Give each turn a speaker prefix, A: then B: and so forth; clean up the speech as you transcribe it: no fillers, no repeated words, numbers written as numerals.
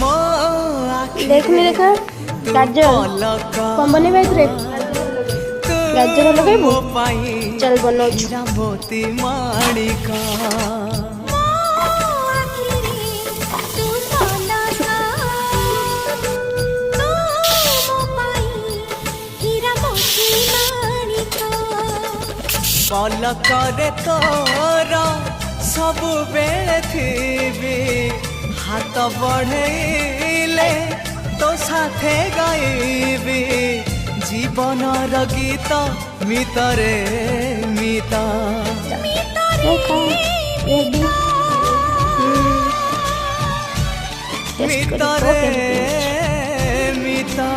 A: ମୋ
B: देखनी देखा गाजर कम बने रे गाजर लगाइबू चल बनाऊ
A: मोती माणिका पलकरे तोर सबु बेले थी हाथ बढ़ेले तो साथे गाइबी जीवन गीत मितरे मिता मितरे मिता